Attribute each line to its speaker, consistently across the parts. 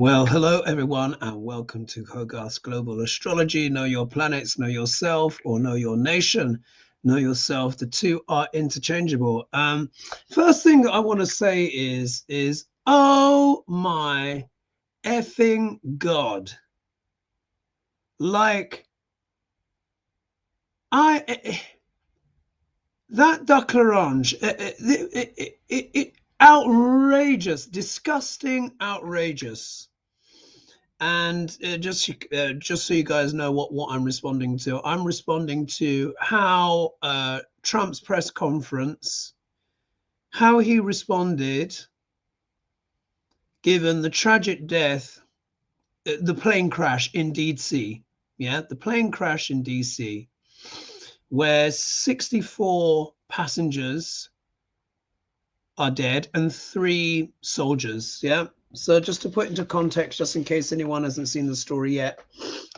Speaker 1: Well, hello everyone, and welcome to Hogarth's Global Astrology. Know your planets, know yourself, or know your nation. Know yourself. The two are interchangeable. First thing I want to say is oh my effing God! Like I that duck orange, it outrageous, disgusting, outrageous. And just so you guys know what I'm responding to, I'm responding to how Trump's press conference, how he responded, given the tragic death, the plane crash in DC. Yeah, the plane crash in DC, where 64 passengers are dead and 3 soldiers. Yeah. So just to put into context, just in case anyone hasn't seen the story yet,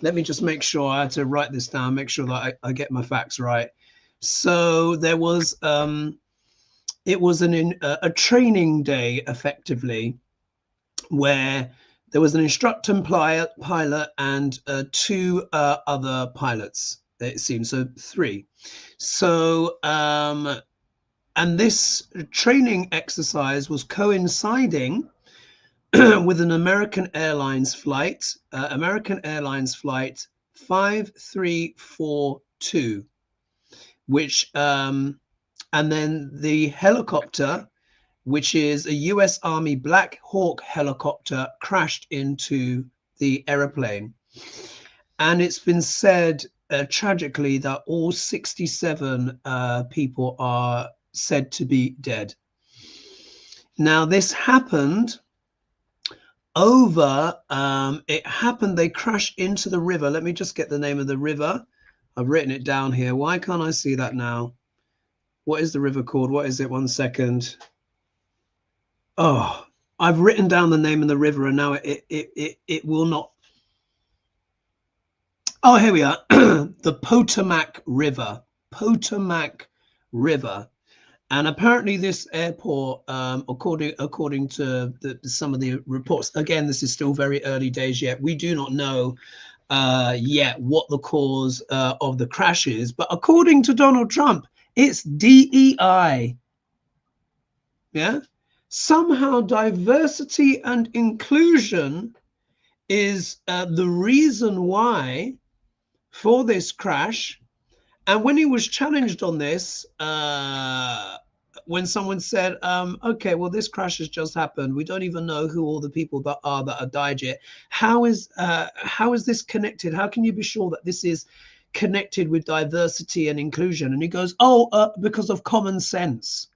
Speaker 1: let me just make sure I had to write this down, make sure that I get my facts right. So there was it was a training day effectively, where there was an instructor pilot and 2 other pilots, it seems, so 3. So and this training exercise was coinciding with an American Airlines flight 5342, which and then the helicopter, which is a US Army Black Hawk helicopter, crashed into the airplane. And it's been said tragically that all 67 people are said to be dead. Now, this happened they crashed into the river. Let me just get the name of the river. I've written it down here. Why can't I see that now? What is the river called? What is it? 1 second. Oh, I've written down the name of the river, and now it will not. Oh, here we are. The Potomac River. And apparently this airport, according to some of the reports, again, this is still very early days yet. We do not know yet what the cause of the crash is. But according to Donald Trump, it's DEI. Yeah. Somehow diversity and inclusion is the reason why for this crash. And when he was challenged on this, when someone said, okay, well, this crash has just happened, we don't even know who all the people that are died yet. How is this connected? How can you be sure that this is connected with diversity and inclusion? And he goes, because of common sense.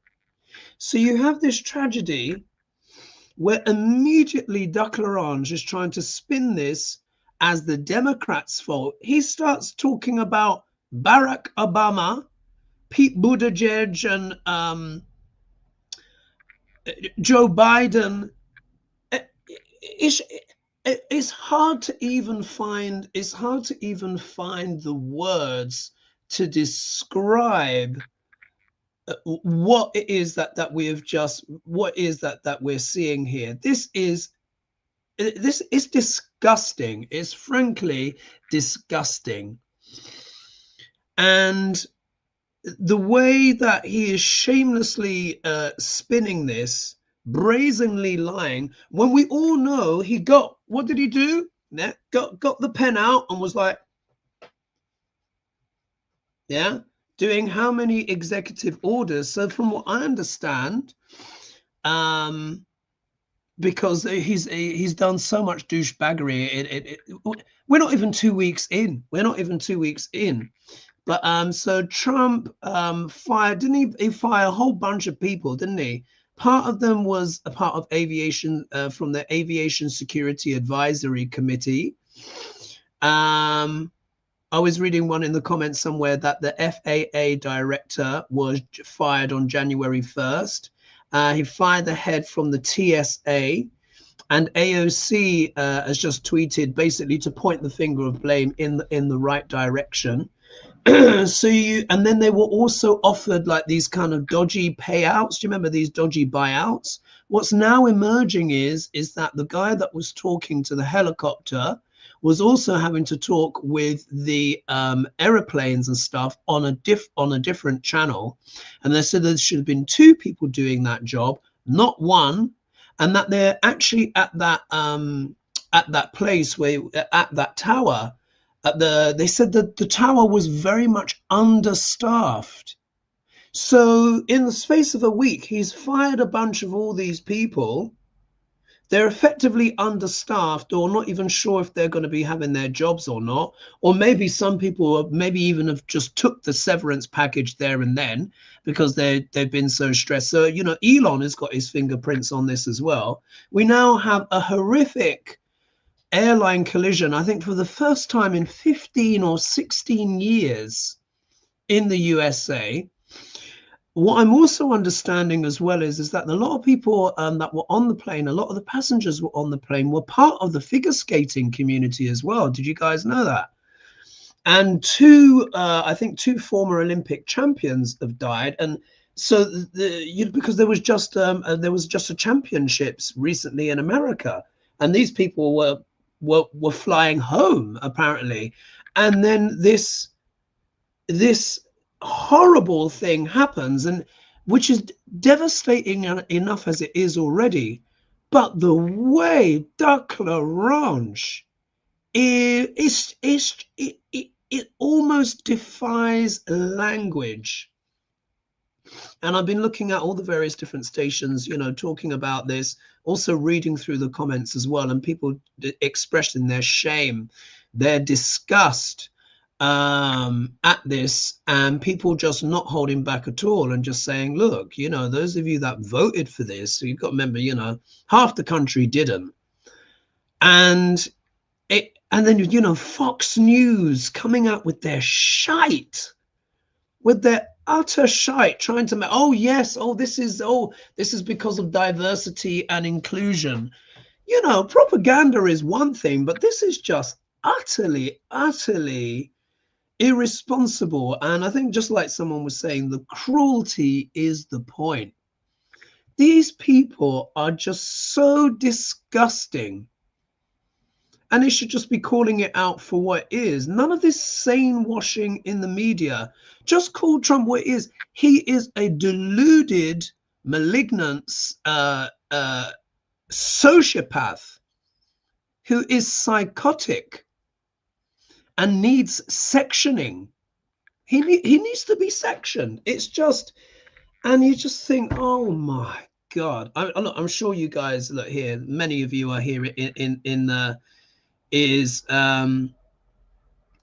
Speaker 1: So you have this tragedy where immediately Duck L'Orange is trying to spin this as the Democrats' fault. He starts talking about Barack Obama, Pete Buttigieg, and Joe Biden. It's hard to even find. It's hard to even find the words to describe what it is that we have just. What is that we're seeing here? This is disgusting. It's frankly disgusting. And the way that he is shamelessly spinning this, brazenly lying, when we all know he got, what did he do? Got the pen out and was like, yeah, doing how many executive orders? So from what I understand, because he's done so much douchebaggery, we're not even 2 weeks in. But so Trump fired, didn't he fire a whole bunch of people, didn't he? Part of them was a part of aviation, from the Aviation Security Advisory Committee. I was reading one in the comments somewhere that the FAA director was fired on January 1st. He fired the head from the TSA. And AOC has just tweeted basically to point the finger of blame in the right direction. So and then they were also offered like these kind of dodgy payouts. Do you remember these dodgy buyouts What's now emerging is that the guy that was talking to the helicopter was also having to talk with the aeroplanes and stuff on a different channel, and they said there should have been two people doing that job, not one, and that they're actually at that place where at that tower, they said that the tower was very much understaffed. So in the space of a week, he's fired a bunch of all these people. They're effectively understaffed, or not even sure if they're going to be having their jobs or not. Or maybe some people maybe even have just took the severance package there and then because they've been so stressed. So, you know, Elon has got his fingerprints on this as well. We now have a horrific airline collision, I think for the first time in 15 or 16 years in the USA. What I'm also understanding as well is that a lot of people that were on the plane, a lot of the passengers were on the plane, were part of the figure skating community as well. Did you guys know that? And I think two former Olympic champions have died. And so because there was just a championships recently in America, and these people were flying home apparently, and then this horrible thing happens, and which is devastating enough as it is already, but the way Declarange it almost defies language. And I've been looking at all the various different stations, you know, talking about this, also reading through the comments as well, and people expressing their shame, their disgust at this, and people just not holding back at all and just saying, look, you know, those of you that voted for this, you've got to remember, you know, half the country didn't. And then, you know, Fox News coming out with their shite, with their utter shite, trying to make, oh yes, this is because of diversity and inclusion. You know, propaganda is one thing, but this is just utterly irresponsible. And I think, just like someone was saying, the cruelty is the point. These people are just so disgusting, and they should just be calling it out for what it is. None of this sane washing in the media. Just call Trump what it is. He is a deluded, malignant sociopath who is psychotic and needs sectioning. He needs to be sectioned. It's just, and you just think, oh my God. I'm sure you guys look here, many of you are here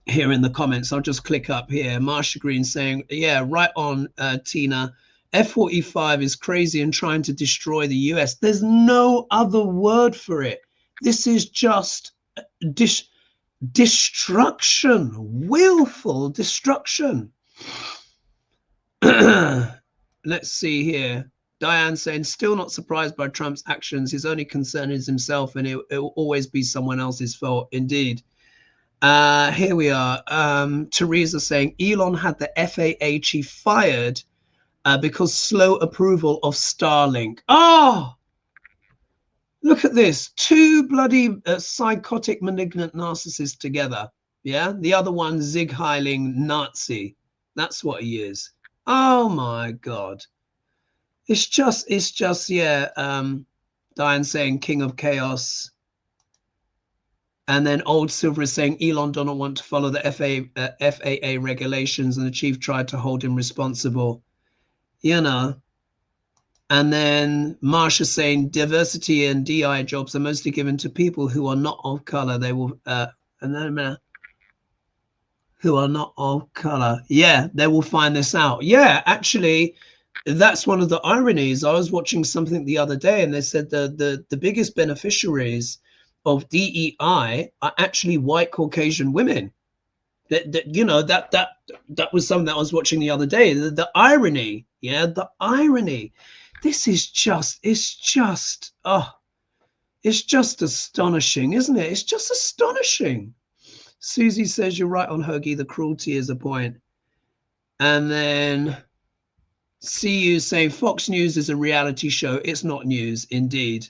Speaker 1: here in the comments. I'll just click up here. Marsha Green saying, yeah, right on, Tina. F-45 is crazy and trying to destroy the US. There's no other word for it. This is just destruction, willful destruction. Let's see here. Diane saying, still not surprised by Trump's actions. His only concern is himself, and it will always be someone else's fault. Indeed. Here we are. Teresa saying, Elon had the FAA chief fired because slow approval of Starlink. Oh, look at this. Two bloody psychotic, malignant narcissists together. Yeah. The other one, Zig Heiling Nazi. That's what he is. Oh my God. It's just, yeah. Diane saying King of Chaos. And then Old Silver is saying Elon don't want to follow the FAA regulations, and the chief tried to hold him responsible. You know. And then Marsha saying diversity and DI jobs are mostly given to people who are not of color. They will, who are not of color. Yeah, they will find this out. Yeah, actually, that's one of the ironies. I was watching something the other day, and they said the biggest beneficiaries of DEI are actually white Caucasian women. You know, that was something that I was watching the other day. The irony, yeah, the irony. This is just, it's just astonishing, isn't it? It's just astonishing. Susie says, you're right on Hoagie, the cruelty is a point. And then See you saying Fox News is a reality show. It's not news, indeed.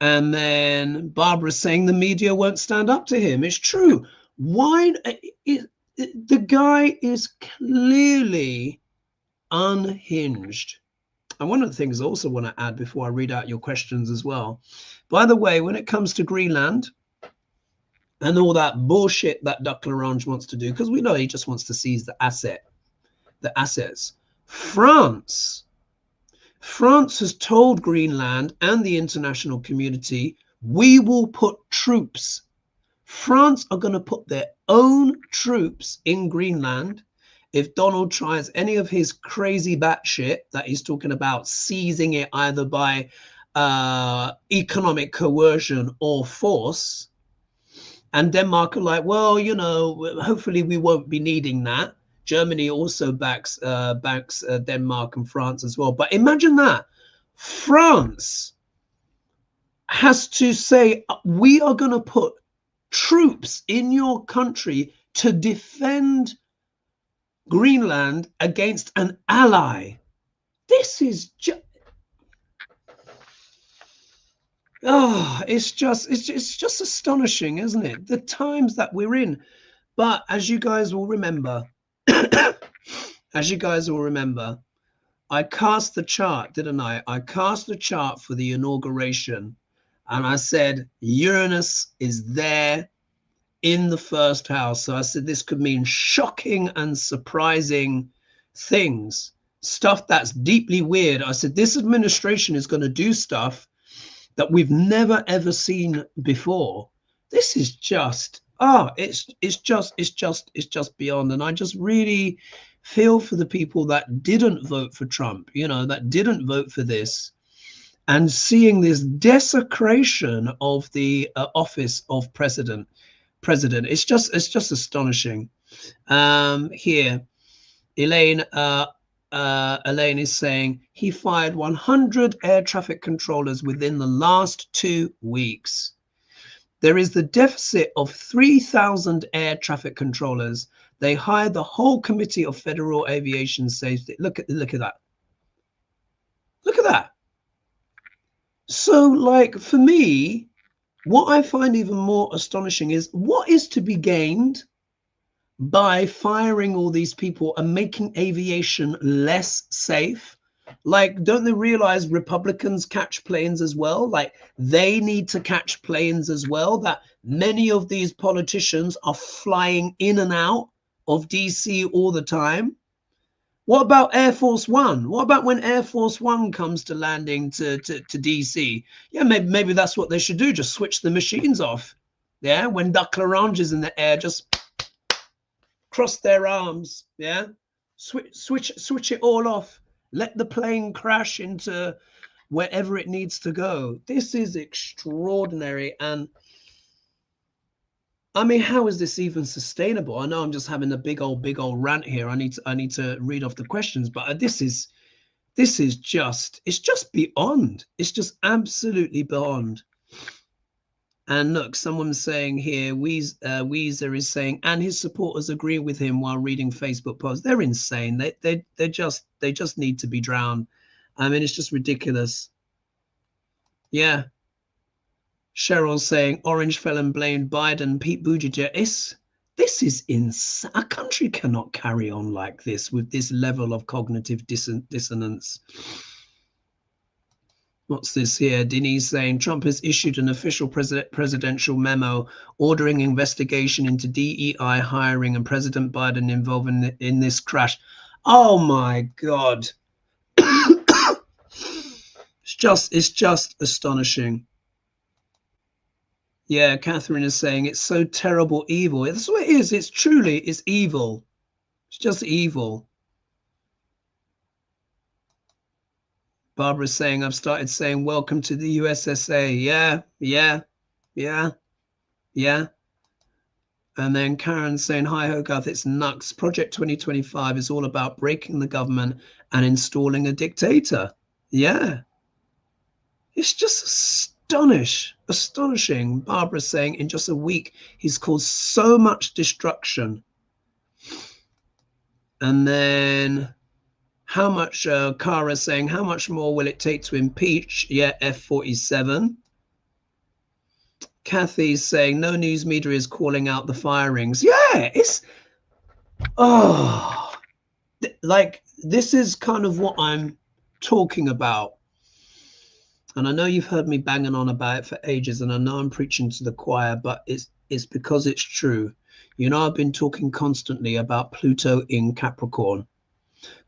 Speaker 1: And then Barbara saying the media won't stand up to him. It's true. Why? The guy is clearly unhinged. And one of the things I also want to add before I read out your questions as well. By the way, when it comes to Greenland and all that bullshit that Duck L'Orange wants to do, because we know he just wants to seize the assets. France has told Greenland and the international community, we will put troops. France are going to put their own troops in Greenland if Donald tries any of his crazy batshit that he's talking about, seizing it either by economic coercion or force. And Denmark are like, well, you know, hopefully we won't be needing that. Germany also backs Denmark and France as well. But imagine that. France has to say, we are going to put troops in your country to defend Greenland against an ally. This is just... oh, it's just astonishing, isn't it? The times that we're in. But as you guys will remember, I cast the chart, didn't I? I cast the chart for the inauguration, and I said Uranus is there in the first house. So I said this could mean shocking and surprising things, stuff that's deeply weird. I said this administration is going to do stuff that we've never ever seen before. This is just it's just beyond. And I just really feel for the people that didn't vote for Trump, you know, that didn't vote for this, and seeing this desecration of the office of president. It's just astonishing. Here, Elaine is saying he fired 100 air traffic controllers within the last 2 weeks. There is the deficit of 3,000 air traffic controllers. They hired the whole Committee of Federal Aviation Safety. Look at that. Look at that. So, like, for me, what I find even more astonishing is what is to be gained by firing all these people and making aviation less safe. Like, don't they realize Republicans catch planes as well? Like, they need to catch planes as well, that many of these politicians are flying in and out of DC all the time. What about Air Force One? What about when Air Force One comes to landing to DC? Yeah, maybe that's what they should do. Just switch the machines off. Yeah, when Duck L'Orange is in the air, just cross their arms. Yeah, switch it all off. Let the plane crash into wherever it needs to go. This is extraordinary. And I mean, how is this even sustainable? I know I'm just having a big old rant here. I need to read off the questions, but this is just, it's just beyond. It's just absolutely beyond. And look, someone's saying here, Weezer is saying, and his supporters agree with him while reading Facebook posts. They're insane. They just need to be drowned. I mean, it's just ridiculous. Yeah. Cheryl's saying Orange felon blamed Biden, Pete Buttigieg. This is insane. A country cannot carry on like this with this level of cognitive dissonance. What's this here? Denise saying Trump has issued an official presidential memo ordering investigation into DEI hiring and President Biden involved in this crash. Oh my God. It's just astonishing. Yeah, Catherine is saying it's so terrible evil. That's what it is. It's evil. It's just evil. Barbara's saying, I've started saying, welcome to the USSA. Yeah. And then Karen's saying, hi, Hogarth, it's nuts. Project 2025 is all about breaking the government and installing a dictator. Yeah. It's just astonishing. Barbara's saying, in just a week, he's caused so much destruction. And then How much, Kara saying, how much more will it take to impeach? Yeah, F-47. Kathy's saying, no news media is calling out the firings. Yeah, it's, oh, like, this is kind of what I'm talking about. And I know you've heard me banging on about it for ages, and I know I'm preaching to the choir, but it's because it's true. You know, I've been talking constantly about Pluto in Capricorn,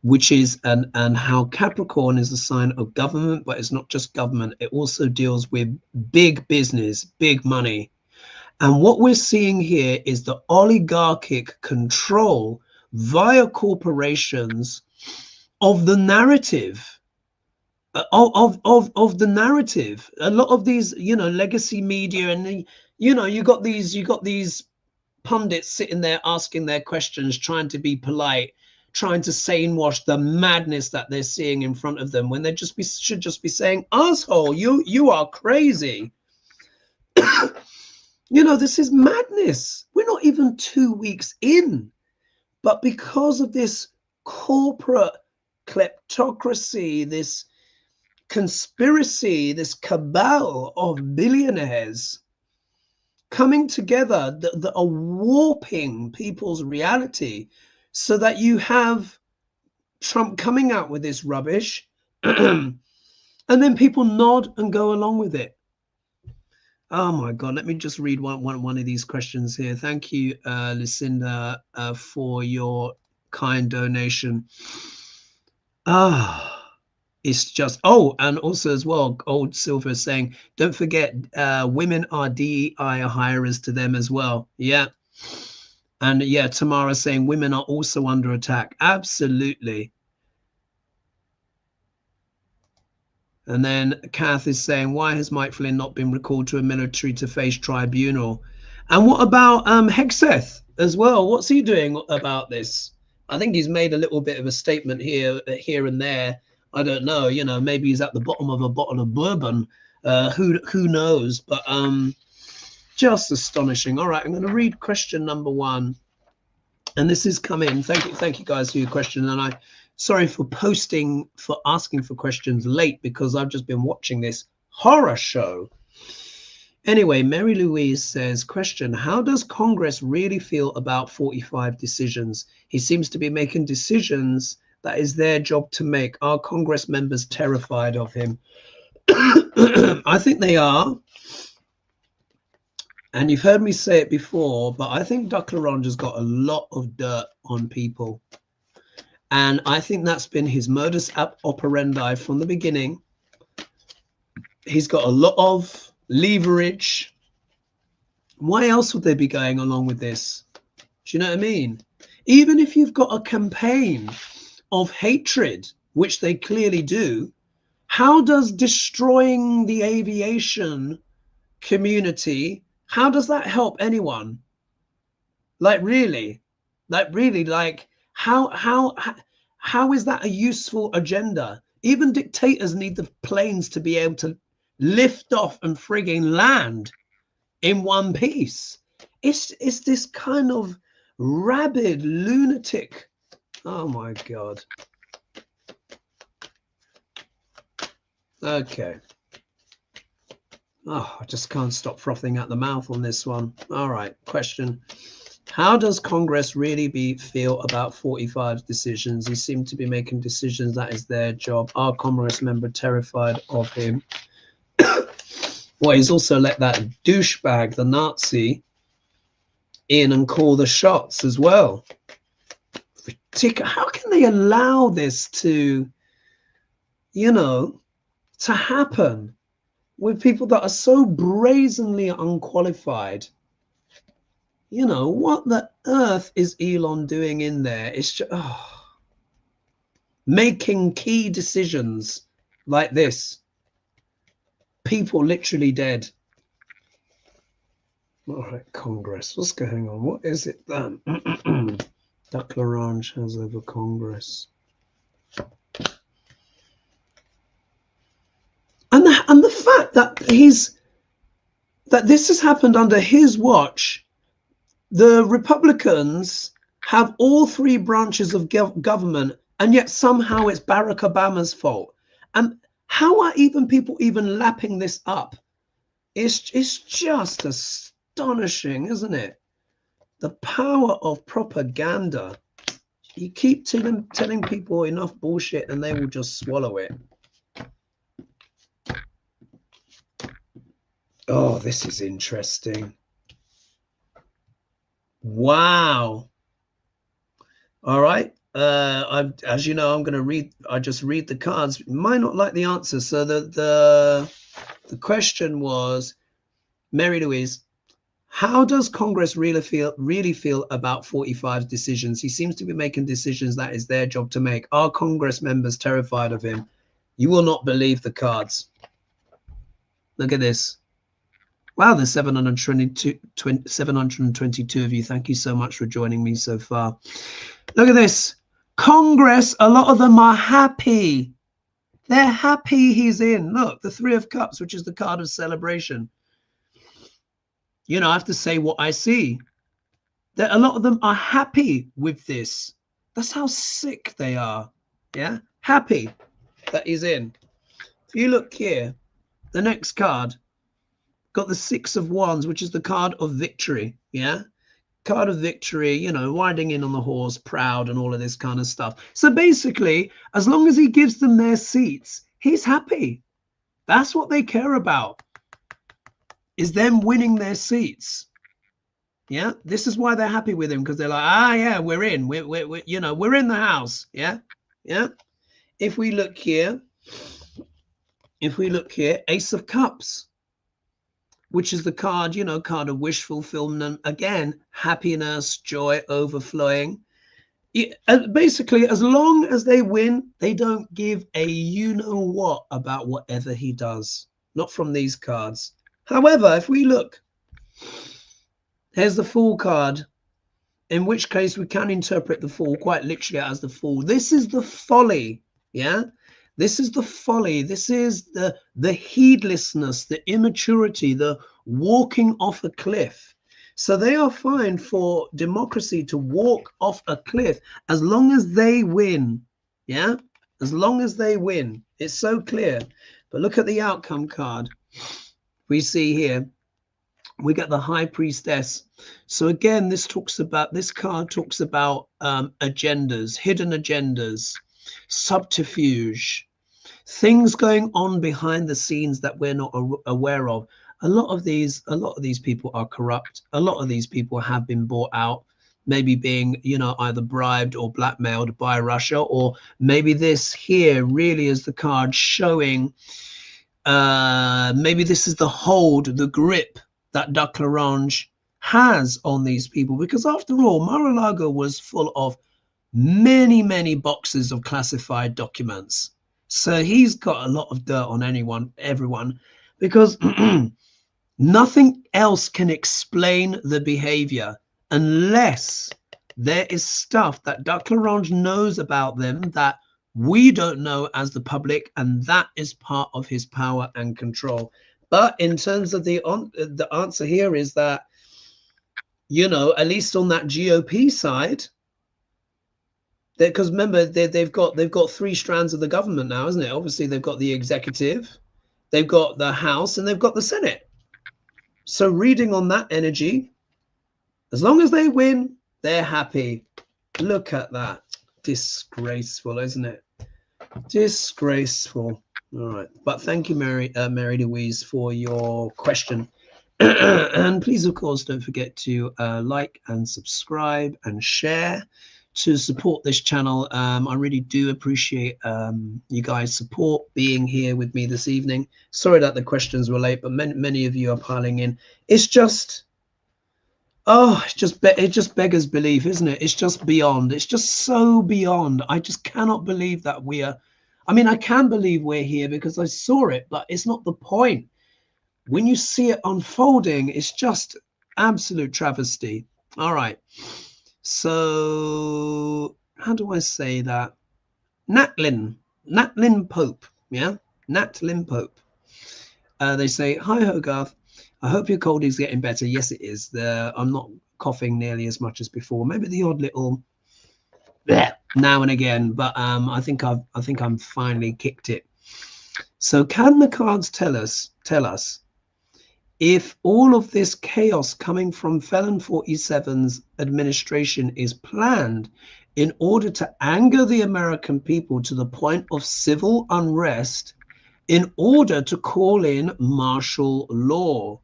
Speaker 1: which is, and how Capricorn is a sign of government, but it's not just government. It also deals with big business, big money. And what we're seeing here is the oligarchic control via corporations of the narrative. Of the narrative. A lot of these, you know, legacy media, and you know, you got these pundits sitting there asking their questions, trying to be polite, trying to sane wash the madness that they're seeing in front of them, when they should just be saying, asshole, you are crazy. You know, this is madness. We're not even 2 weeks in, but because of this corporate kleptocracy, this conspiracy, this cabal of billionaires coming together that are warping people's reality, so that you have Trump coming out with this rubbish and then people nod and go along with it. Oh my God, let me just read one of these questions here. Thank you, Lucinda, for your kind donation. It's just, oh, and also as well, Old Silver saying, don't forget, women are DEI hirers to them as well. Yeah. And yeah, Tamara saying women are also under attack. Absolutely. And then Kath is saying, why has Mike Flynn not been recalled to a military to face tribunal? And what about Hegseth as well? What's he doing about this? I think he's made a little bit of a statement here and there. I don't know, you know, maybe he's at the bottom of a bottle of bourbon. Who knows? But just astonishing. All right, I'm going to read question number 1. And this has come in. Thank you guys for your question. And I sorry for asking for questions late, because I've just been watching this horror show. Anyway, Mary Louise says, question, how does Congress really feel about 45 decisions? He seems to be making decisions that is their job to make. Are Congress members terrified of him? I think they are. And you've heard me say it before, but I think Duck Larange has got a lot of dirt on people. And I think that's been his modus operandi from the beginning. He's got a lot of leverage. Why else would they be going along with this? Do you know what I mean? Even if you've got a campaign of hatred, which they clearly do, how does destroying the aviation community, how does that help anyone? Like really, like how is that a useful agenda? Even dictators need the planes to be able to lift off and frigging land in one piece. It's this kind of rabid lunatic. Oh my God. Okay. Oh, I just can't stop frothing at the mouth on this one. All right, question. How does Congress really feel about 45 decisions? He seemed to be making decisions that is their job. Are Congress member terrified of him? Well, he's also let that douchebag, the Nazi, in and call the shots as well. How can they allow this to, you know, to happen with people that are so brazenly unqualified? You know, what the earth is Elon doing in there? It's just making key decisions like this. People literally dead. All right, Congress. What's going on? What is it then? Duck Larange has over Congress. And the fact that this has happened under his watch. The Republicans have all 3 branches of government And yet somehow it's Barack Obama's fault. And how are people even lapping this up? It's just astonishing, isn't it? The power of propaganda. You keep telling people enough bullshit and they will just swallow it. Oh, this is interesting. Wow. All right. As you know, I'm going to read. I just read the cards. You might not like the answer. So the question was, Mary Louise, how does Congress really feel about 45's decisions? He seems to be making decisions that is their job to make. Are Congress members terrified of him? You will not believe the cards. Look at this. Wow, there's 722 of you. Thank you so much for joining me so far. Look at this. Congress, a lot of them are happy. They're happy he's in. Look, the Three of Cups, which is the card of celebration. You know, I have to say what I see. That a lot of them are happy with this. That's how sick they are. Yeah, happy that he's in. If you look here, the next card got the Six of Wands, which is the card of victory. Yeah, card of victory, you know, riding in on the horse, proud and all of this kind of stuff. So basically, as long as he gives them their seats, he's happy. That's what they care about, is them winning their seats. Yeah, this is why they're happy with him, because they're like, ah, yeah, we're in. We're you know, we're in the house. Yeah, yeah. If we look here, Ace of Cups, which is the card, you know, card of wish fulfillment. Again, happiness, joy, overflowing. Basically, as long as they win, they don't give a you-know-what about whatever he does. Not from these cards. However, if we look, here's the Fool card, in which case we can interpret the Fool quite literally as the Fool. This is the folly, yeah? This is the folly. This is the heedlessness, the immaturity, the walking off a cliff. So they are fine for democracy to walk off a cliff as long as they win. Yeah, as long as they win. It's so clear. But look at the outcome card. We see here, we get the High Priestess. So again, this card talks about agendas, hidden agendas, subterfuge, things going on behind the scenes that we're not aware of. A lot of these people are corrupt. A lot of these people have been bought out, maybe being, you know, either bribed or blackmailed by Russia, or maybe this here really is the card showing maybe this is the hold, the grip that Duc Larange has on these people, because after all, Mar-a-Lago was full of many boxes of classified documents. So he's got a lot of dirt on everyone, because nothing else can explain the behavior unless there is stuff that Duc Larange knows about them that we don't know as the public, and that is part of his power and control. But in terms of the answer here is that, you know, at least on that GOP side, because remember they've got three strands of the government now, isn't it? Obviously they've got the executive, they've got the House, and they've got the Senate. So reading on that energy, as long as they win, they're happy. Look at that. Disgraceful, isn't it? Disgraceful. All right, but thank you, Mary Louise, for your question. And please, of course, don't forget to like and subscribe and share to support this channel. I really do appreciate you guys' support, being here with me this evening. Sorry that the questions were late, but many of you are piling in. It's just, oh, it just beggars belief, isn't it? It's just beyond. It's just so beyond. I just cannot believe that we are. I mean, I can believe we're here because I saw it, but it's not the point. When you see it unfolding, it's just absolute travesty. All right. So how do I say that? Natlin Pope. Yeah, Natlin Pope. They say, hi, Hogarth. I hope your cold is getting better. Yes, it is. I'm not coughing nearly as much as before. Maybe the odd little bleh now and again, but I think I'm finally kicked it. So can the cards tell us if all of this chaos coming from Felon 47's administration is planned in order to anger the American people to the point of civil unrest, in order to call in martial law?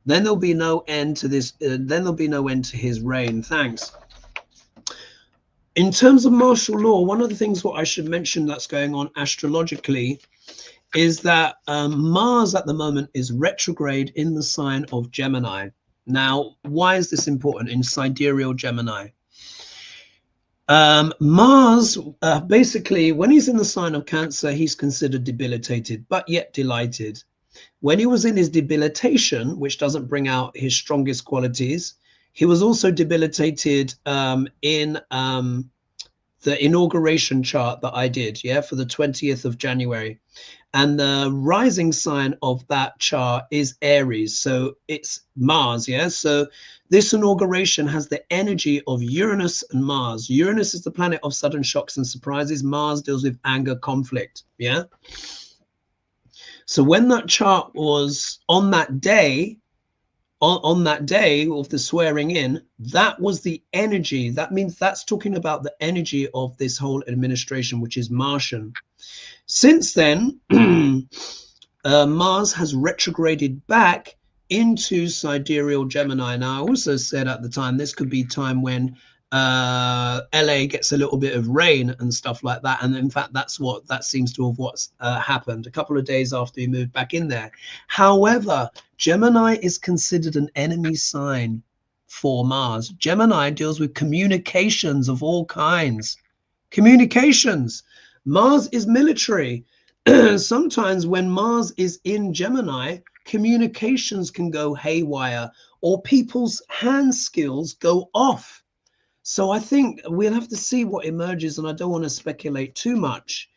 Speaker 1: Then there'll be no end to this. Then there'll be no end to his reign. Thanks. In terms of martial law, one of the things what I should mention that's going on astrologically is that Mars at the moment is retrograde in the sign of Gemini. Now, why is this important in sidereal Gemini? Mars, basically, when he's in the sign of Cancer, he's considered debilitated, but yet delighted. When he was in his debilitation, which doesn't bring out his strongest qualities, he was also debilitated in the inauguration chart that I did, yeah, for the 20th of January. And the rising sign of that chart is Aries. So it's Mars, yeah? So this inauguration has the energy of Uranus and Mars. Uranus is the planet of sudden shocks and surprises. Mars deals with anger, conflict, yeah? So when that chart was on that day, on that day of the swearing in, that was the energy. That means that's talking about the energy of this whole administration, which is Martian. Since then, Mars has retrograded back into sidereal Gemini. Now, I also said at the time, this could be time when LA gets a little bit of rain and stuff like that. And in fact, that seems to have what's happened a couple of days after he moved back in there. However, Gemini is considered an enemy sign for Mars. Gemini deals with communications of all kinds. Communications. Mars is military. Sometimes when Mars is in Gemini, communications can go haywire or people's hand skills go off. So I think we'll have to see what emerges, and I don't want to speculate too much.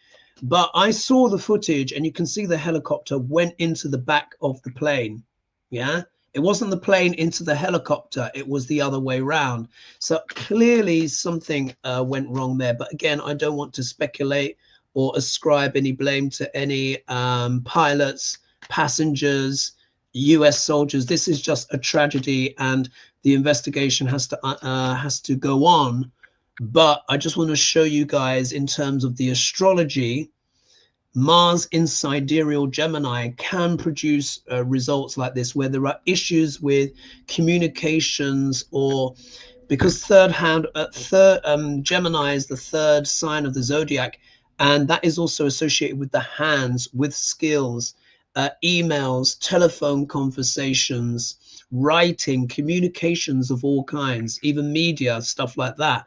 Speaker 1: But I saw the footage and you can see the helicopter went into the back of the plane. Yeah, it wasn't the plane into the helicopter. It was the other way around. So clearly something went wrong there. But again, I don't want to speculate or ascribe any blame to any pilots, passengers, US soldiers. This is just a tragedy and the investigation has to go on. But I just want to show you guys in terms of the astrology, Mars in sidereal Gemini can produce results like this, where there are issues with communications, or because Gemini is the third sign of the zodiac, and that is also associated with the hands, with skills, emails, telephone conversations, writing, communications of all kinds, even media, stuff like that.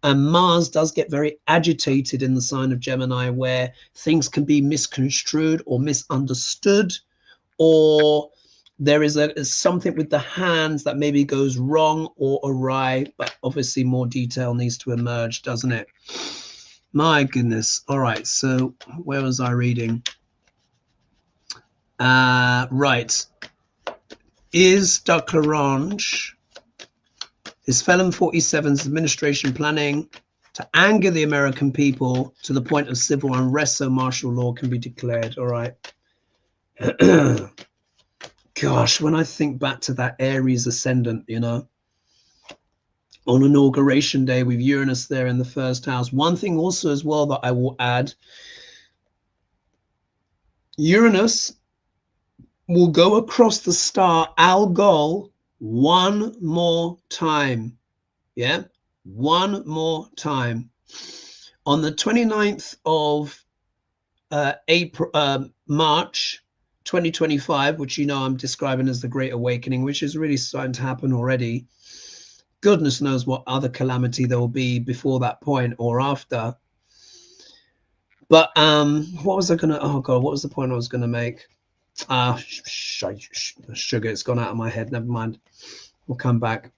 Speaker 1: And Mars does get very agitated in the sign of Gemini, where things can be misconstrued or misunderstood, or there is something with the hands that maybe goes wrong or awry, but obviously more detail needs to emerge, doesn't it? My goodness. All right, so where was I reading? Right. Is Declarange, is Felon 47's administration planning to anger the American people to the point of civil unrest so martial law can be declared? All right. Gosh, when I think back to that Aries ascendant, you know, on inauguration day with Uranus there in the first house. One thing also as well that I will add, Uranus will go across the star Algol one more time. Yeah, one more time. On the 29th of March 2025, which you know I'm describing as the Great Awakening, which is really starting to happen already. Goodness knows what other calamity there will be before that point or after. But what was I gonna, oh god, what was the point I was gonna make? Sugar, it's gone out of my head, never mind, we'll come back.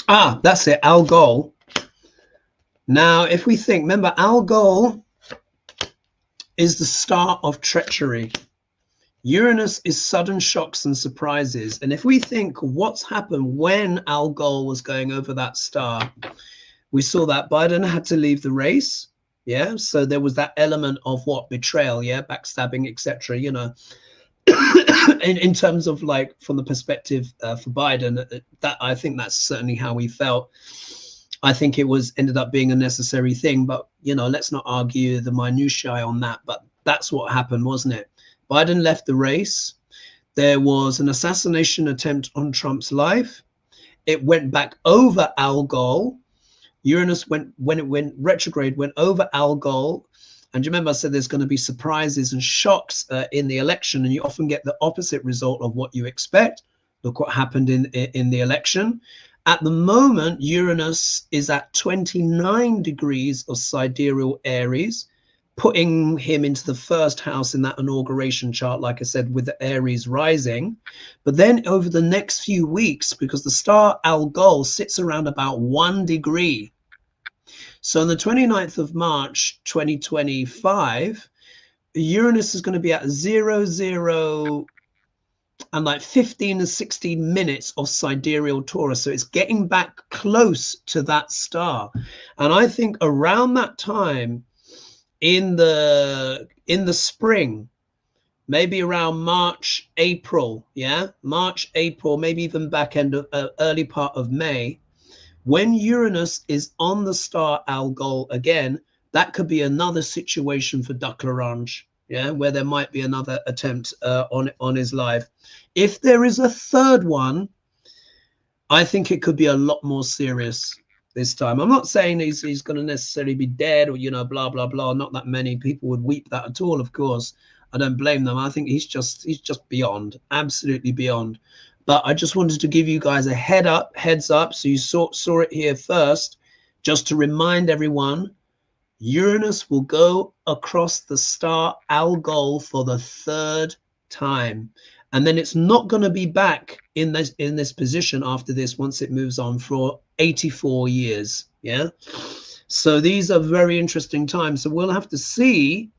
Speaker 1: That's it, Algol. Now if we think, remember Algol is the star of treachery. Uranus is sudden shocks and surprises. And if we think what's happened when Algol was going over that star, we saw that Biden had to leave the race. Yeah. So there was that element of what? Betrayal. Yeah. Backstabbing, etc. You know, in terms of like from the perspective for Biden, that I think that's certainly how he felt. I think it was ended up being a necessary thing. But, you know, let's not argue the minutiae on that. But that's what happened, wasn't it? Biden left the race. There was an assassination attempt on Trump's life. It went back over Algol. Uranus when it went retrograde, went over Algol. And do you remember I said there's going to be surprises and shocks in the election, and you often get the opposite result of what you expect. Look what happened in the election. At the moment, Uranus is at 29 degrees of sidereal Aries, putting him into the first house in that inauguration chart, like I said, with the Aries rising. But then over the next few weeks, because the star Algol sits around about 1 degree. So on the 29th of March, 2025, Uranus is going to be at 0, and like 15 to 16 minutes of sidereal Taurus. So it's getting back close to that star. And I think around that time, in the spring, maybe around March, April, yeah, March, April, maybe even back end of early part of May, when Uranus is on the star Algol again, that could be another situation for Duck L'Orange, yeah, where there might be another attempt on his life. If there is a third one, I think it could be a lot more serious this time. I'm not saying he's going to necessarily be dead or, you know, blah, blah, blah. Not that many people would weep that at all, of course. I don't blame them. I think he's just beyond, absolutely beyond. But I just wanted to give you guys a heads up. So you saw it here first, just to remind everyone, Uranus will go across the star Algol for the third time. And then it's not going to be back in this position after this, once it moves on, for 84 years. Yeah. So these are very interesting times. So we'll have to see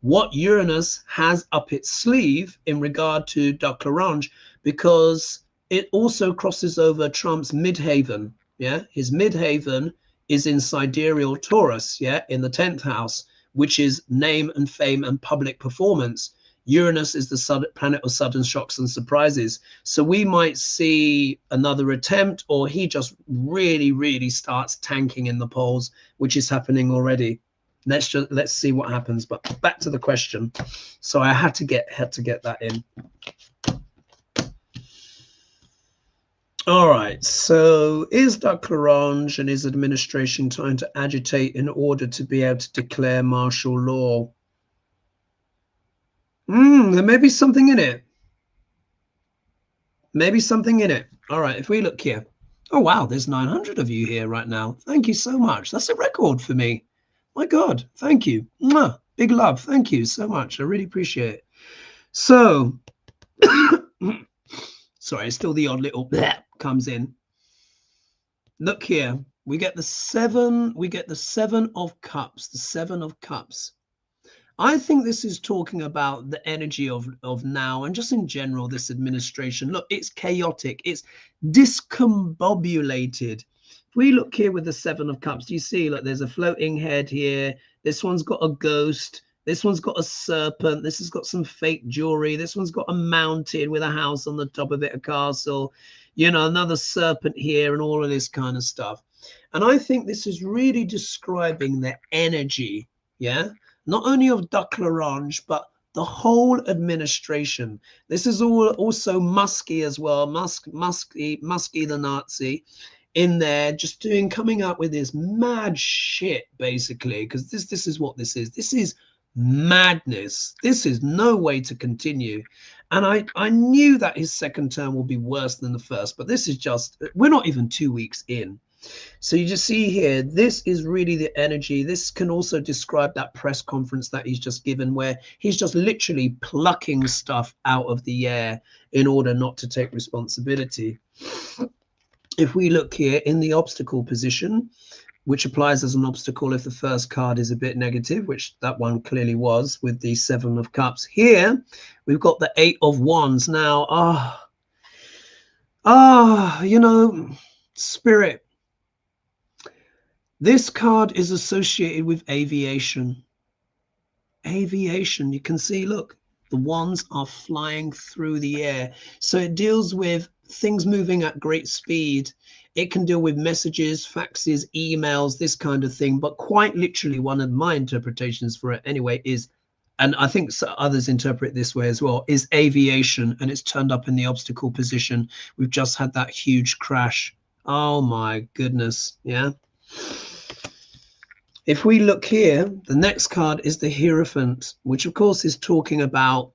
Speaker 1: what Uranus has up its sleeve in regard to Duck L'Orange, because it also crosses over Trump's midhaven. Yeah. His midhaven is in sidereal Taurus. Yeah. In the 10th house, which is name and fame and public performance. Uranus is the planet of sudden shocks and surprises. So we might see another attempt, or he just really, really starts tanking in the polls, which is happening already. Let's see what happens. But back to the question. So I had to get that in. All right. So is Duck L'Orange and his administration trying to agitate in order to be able to declare martial law? There may be something in it. Maybe something in it. All right, if we look here. Oh, wow, there's 900 of you here right now. Thank you so much. That's a record for me. My God, thank you. Mwah. Big love. Thank you so much. I really appreciate it. So, sorry, still the odd little bleh comes in. Look here. We get the 7. We get the 7 of Cups. The 7 of Cups. I think this is talking about the energy of now, and just in general, this administration. Look, it's chaotic. It's discombobulated. If we look here with the 7 of Cups, do you see, like, there's a floating head here. This one's got a ghost. This one's got a serpent. This has got some fake jewelry. This one's got a mountain with a house on the top of it, a castle. You know, another serpent here and all of this kind of stuff. And I think this is really describing the energy, yeah? Not only of Duck L'Orange, but the whole administration. This is also Muskie as well. Muskie the Nazi in there, just coming up with this mad shit, basically, because this is what this is. This is madness. This is no way to continue. And I knew that his second term will be worse than the first, but this is just, we're not even 2 weeks in. So you just see here, this is really the energy. This can also describe that press conference that he's just given, where he's just literally plucking stuff out of the air in order not to take responsibility. If we look here in the obstacle position, which applies as an obstacle if the first card is a bit negative, which that one clearly was with the 7 of Cups. Here, we've got the 8 of Wands. Now, you know, Spirit, this card is associated with aviation. Aviation, you can see, look, the wands are flying through the air. So it deals with things moving at great speed. It can deal with messages, faxes, emails, this kind of thing. But quite literally, one of my interpretations for it anyway is, and I think others interpret it this way as well, is aviation, and it's turned up in the obstacle position. We've just had that huge crash. Oh my goodness. Yeah. If we look here, the next card is the Hierophant, which of course is talking about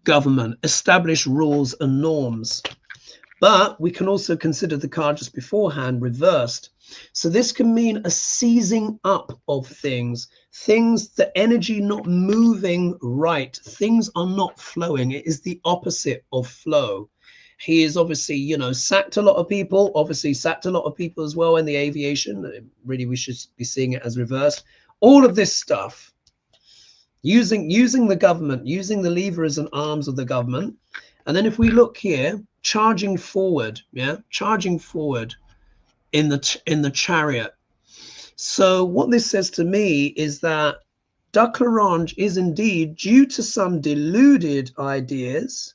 Speaker 1: government, established rules and norms. But we can also consider the card just beforehand reversed. So this can mean a seizing up of things, the energy not moving right. Things are not flowing. It is the opposite of flow. He is obviously, you know, sacked a lot of people, as well in the aviation. Really, we should be seeing it as reversed. All of this stuff, using the government, using the levers and arms of the government. And then if we look here, charging forward, charging forward in the Chariot. So what this says to me is that Duck L'Orange is indeed, due to some deluded ideas,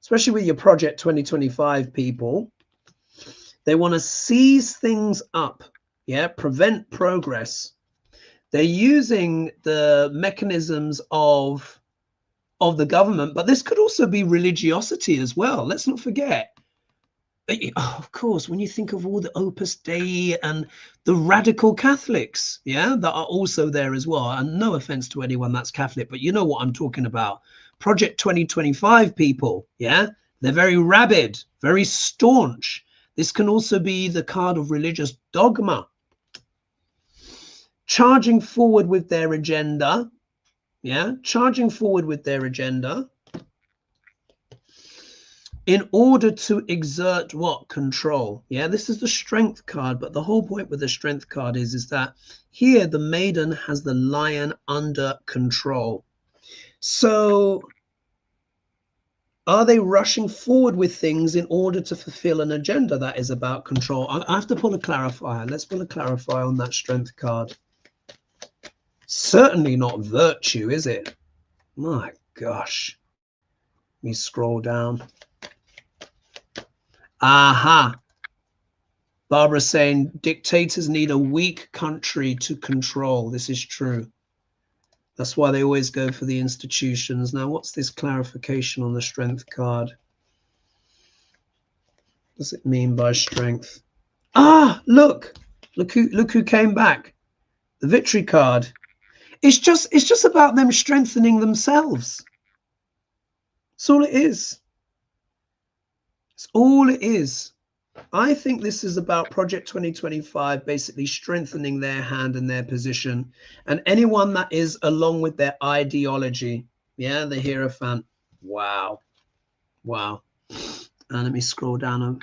Speaker 1: especially with your Project 2025 people, they want to seize things up, prevent progress. They're using the mechanisms of the government, but this could also be religiosity as well. Let's not forget. Of course, when you think of all the Opus Dei and the radical Catholics, that are also there as well. And no offense to anyone that's Catholic, but you know what I'm talking about. Project 2025 people, they're very rabid, very staunch. This can also be the card of religious dogma, charging forward with their agenda, charging forward with their agenda in order to exert what? Control. This is the Strength card, but the whole point with the Strength card is that here the Maiden has the Lion under control. So are they rushing forward with things in order to fulfill an agenda that is about control? I have to pull a clarifier. Let's pull a clarifier on that Strength card. Certainly not virtue, is it? My gosh. Let me scroll down. Aha. Barbara saying dictators need a weak country to control. This is true. That's why they always go for the institutions. Now, what's this clarification on the Strength card? What does it mean by strength? Ah, look who came back. The Victory card. It's just about them strengthening themselves. That's all it is. It's all it is. I think this is about Project 2025 basically strengthening their hand and their position, and anyone that is along with their ideology. The Hierophant. Wow. And let me scroll down.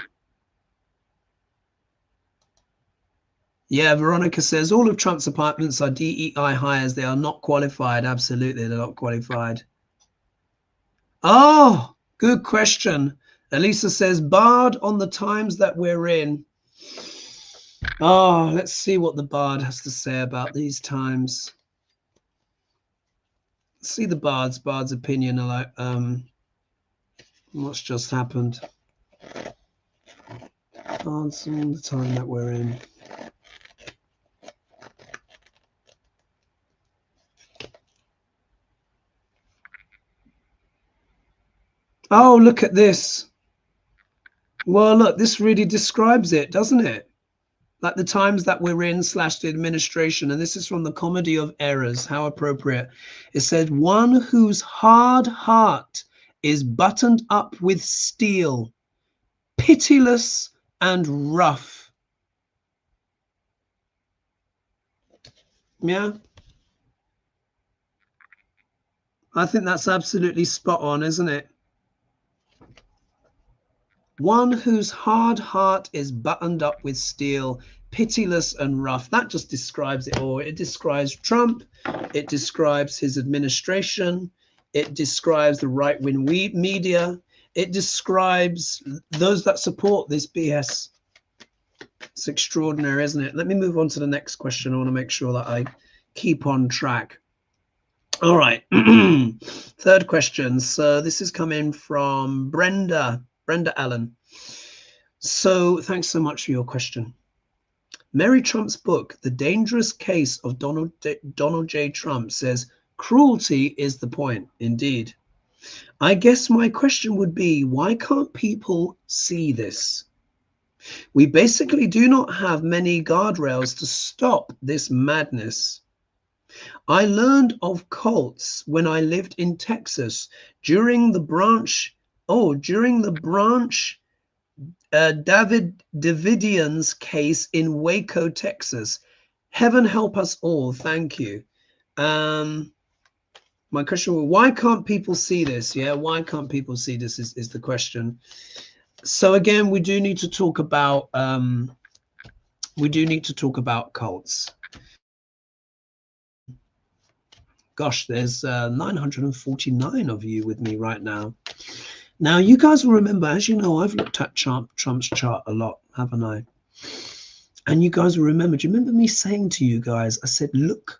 Speaker 1: Veronica says all of Trump's appointments are DEI hires. They are not qualified. Absolutely, they're not qualified. Oh, good question. Elisa says, Bard on the times that we're in. Oh, let's see what the Bard has to say about these times. Let's see the Bard's opinion on what's just happened. Bards on the time that we're in. Oh, look at this. Well, look, this really describes it, doesn't it? Like the times that we're in / the administration. And this is from the Comedy of Errors. How appropriate. It said, one whose hard heart is buttoned up with steel, pitiless and rough. I think that's absolutely spot on, isn't it? One whose hard heart is buttoned up with steel, pitiless and rough. That just describes it all. It describes Trump. It describes his administration. It describes the right-wing media. It describes those that support this BS. It's extraordinary, isn't it? Let me move on to the next question. I want to make sure that I keep on track. All right. Third question. So this is coming from Brenda Allen. So thanks so much for your question. Mary Trump's book, The Dangerous Case of Donald J. Trump, says cruelty is the point. Indeed. I guess my question would be, why can't people see this? We basically do not have many guardrails to stop this madness. I learned of cults when I lived in Texas during the branch Davidians case in Waco, Texas. Heaven help us all. Thank you. My question was, why can't people see this? Yeah, why can't people see this is the question. So again, we do need to talk about cults. Gosh, there's 949 of you with me right now. Now, you guys will remember, as you know, I've looked at Trump's chart a lot, haven't I? And you guys will remember, do you remember me saying to you guys, I said, look.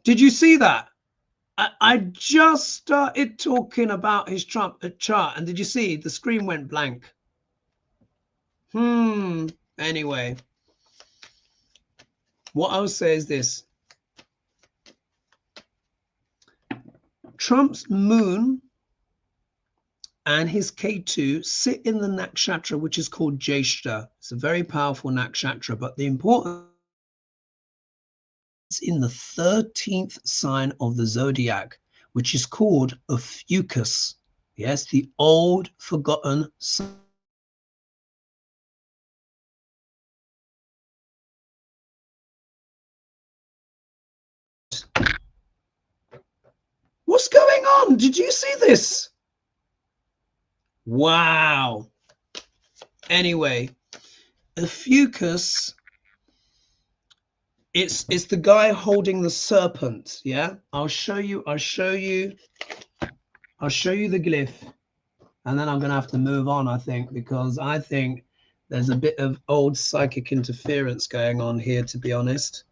Speaker 1: Did you see that? I just started talking about his Trump chart, and did you see the screen went blank? Anyway, what I would say is this. Trump's moon and his K2 sit in the nakshatra, which is called Jyeshta. It's a very powerful nakshatra, but the important is in the 13th sign of the zodiac, which is called Ophiuchus. Yes, the old forgotten sign. What's going on? Did you see this? Wow. Anyway, Ophiuchus, it's the guy holding the serpent. Yeah, I'll show you the glyph, and then I'm gonna have to move on, I think, because I think there's a bit of old psychic interference going on here, to be honest.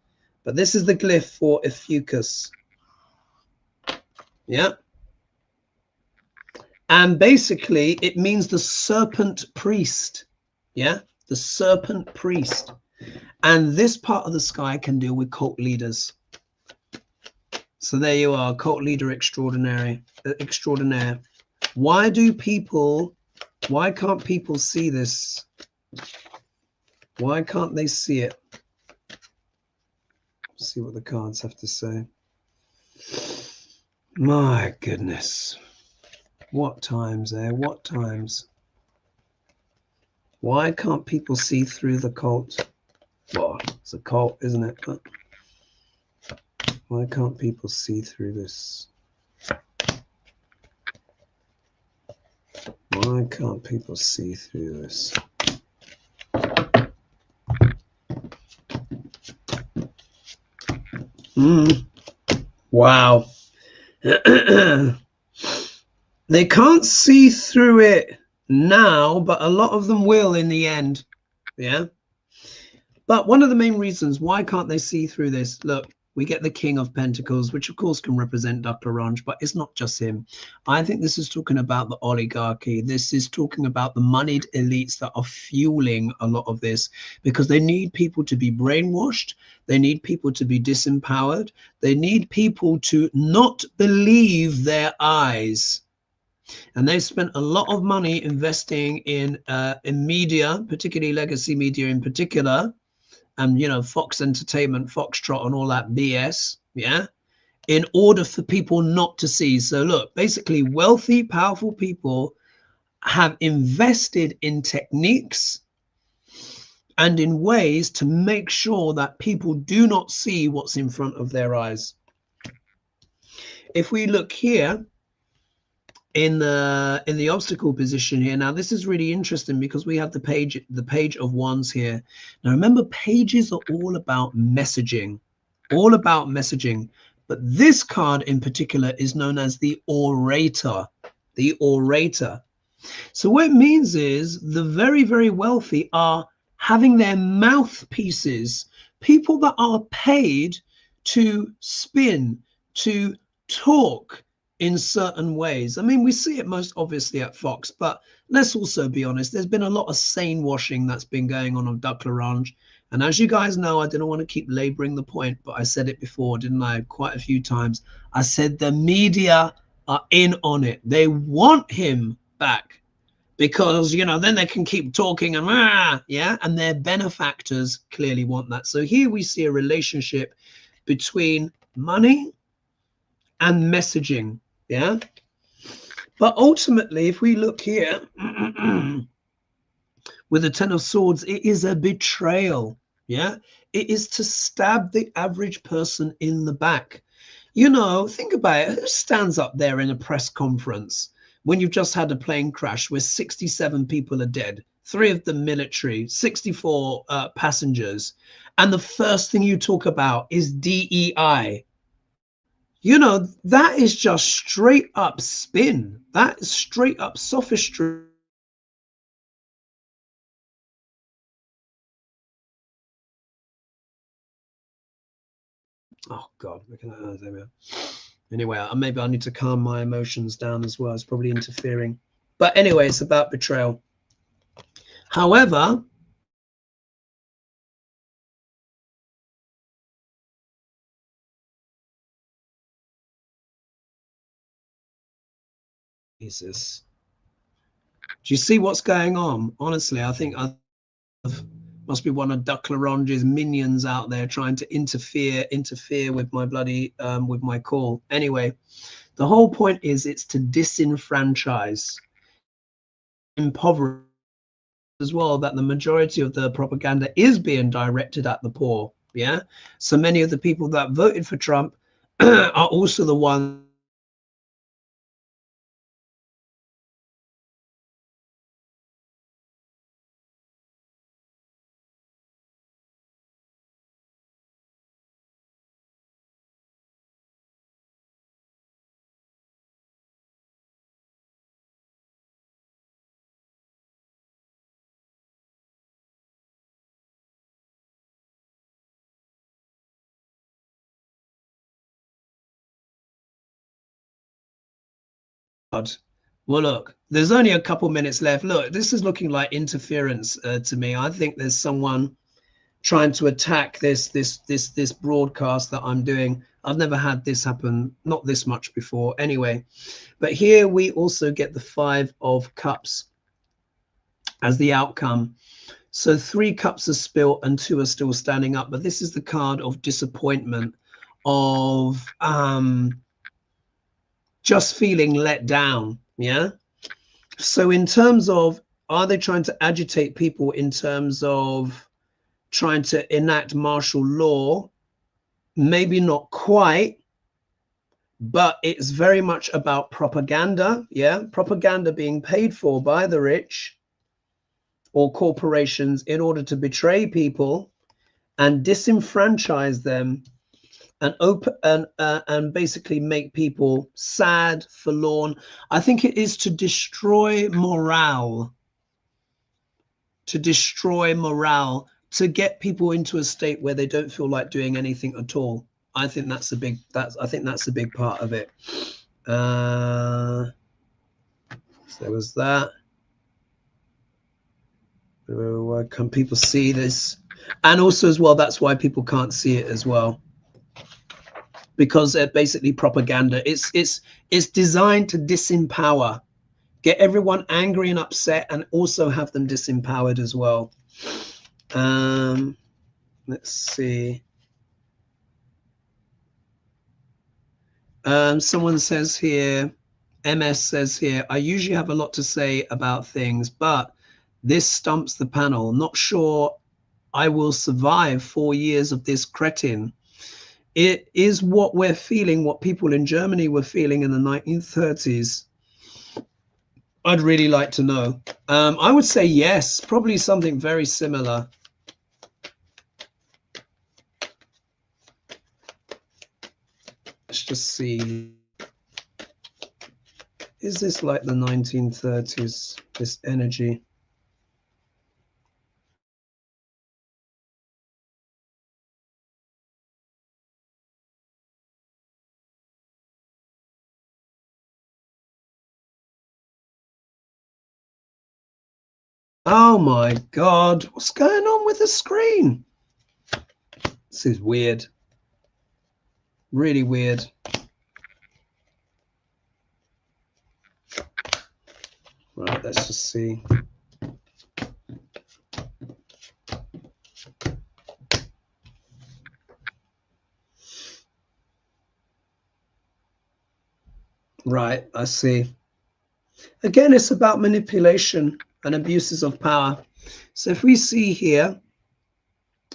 Speaker 1: But this is the glyph for Ophiuchus. Yeah. And basically it means the serpent priest. Yeah, the serpent priest. And this part of the sky can deal with cult leaders. So there you are, cult leader extraordinaire. Why can't people see this? Why can't they see it? Let's see what the cards have to say. My goodness. What times, eh? What times? Why can't people see through the cult? Well, it's a cult, isn't it? But why can't people see through this? Why can't people see through this? Wow. They can't see through it now, but a lot of them will in the end. Yeah. But one of the main reasons, why can't they see through this? Look, We get the King of Pentacles, which of course can represent Dr. Ranj, but it's not just him. I think this is talking about the oligarchy. This is talking about the moneyed elites that are fueling a lot of this, because they need people to be brainwashed. They need people to be disempowered. They need people to not believe their eyes. And they've spent a lot of money investing in media, particularly legacy media in particular, and, you know, Fox Entertainment, Foxtrot, and all that BS, yeah, in order for people not to see. So look, basically wealthy, powerful people have invested in techniques and in ways to make sure that people do not see what's in front of their eyes. If we look here in the obstacle position here, now this is really interesting because we have the page of wands here. Now remember, pages are all about messaging, but this card in particular is known as the orator. So what it means is the very, very wealthy are having their mouthpieces, people that are paid to spin, to talk in certain ways. I mean, we see it most obviously at Fox, but let's also be honest, there's been a lot of sane washing that's been going on of Dr. Ranj. And as you guys know, I didn't want to keep laboring the point, but I said it before, didn't I? Quite a few times. I said the media are in on it. They want him back because, you know, then they can keep talking and yeah, and their benefactors clearly want that. So here we see a relationship between money and messaging. Yeah, but ultimately, if we look here with the Ten of Swords, it is a betrayal. Yeah, it is to stab the average person in the back. You know, think about it. Who stands up there in a press conference when you've just had a plane crash where 67 people are dead, 3 of them military, 64 passengers, and the first thing you talk about is DEI? You know, that is just straight up spin. That is straight up sophistry. Oh God, look at that. There we are. Anyway, maybe I need to calm my emotions down as well. It's probably interfering. But anyway, it's about betrayal. However, Jesus, do you see what's going on? Honestly, I think I must be one of Dr. Ranj's minions out there trying to interfere with my bloody with my call. Anyway, the whole point is it's to disenfranchise, impoverish as well, that the majority of the propaganda is being directed at the poor. Yeah, so many of the people that voted for Trump are also the ones God. Well, look, there's only a couple minutes left. Look, this is looking like interference to me. I think there's someone trying to attack this broadcast that I'm doing. I've never had this happen, not this much before. Anyway, but here we also get the 5 of Cups as the outcome. So 3 cups are spilt and 2 are still standing up. But this is the card of disappointment, of just feeling let down. Yeah. So in terms of, are they trying to agitate people in terms of trying to enact martial law? Maybe not quite, but it's very much about propaganda. Yeah, propaganda being paid for by the rich or corporations in order to betray people and disenfranchise them and open and basically make people sad, forlorn. I think it is to destroy morale, to get people into a state where they don't feel like doing anything at all. I think that's a big, I think that's a big part of it. So there was that. Why can't people see this? And also as well, that's why people can't see it as well, because they're basically propaganda. It's designed to disempower, get everyone angry and upset, and also have them disempowered as well. Let's see. Someone says here, MS says here, I usually have a lot to say about things, but this stumps the panel. Not sure I will survive 4 years of this cretin. It is what we're feeling, what people in Germany were feeling in the 1930s. I'd really like to know. I would say yes, probably something very similar. Let's just see. Is this like the 1930s, this energy? Oh my God, what's going on with the screen? This is weird. Really weird. Right, let's just see. Right, I see. Again, it's about manipulation and abuses of power. So if we see here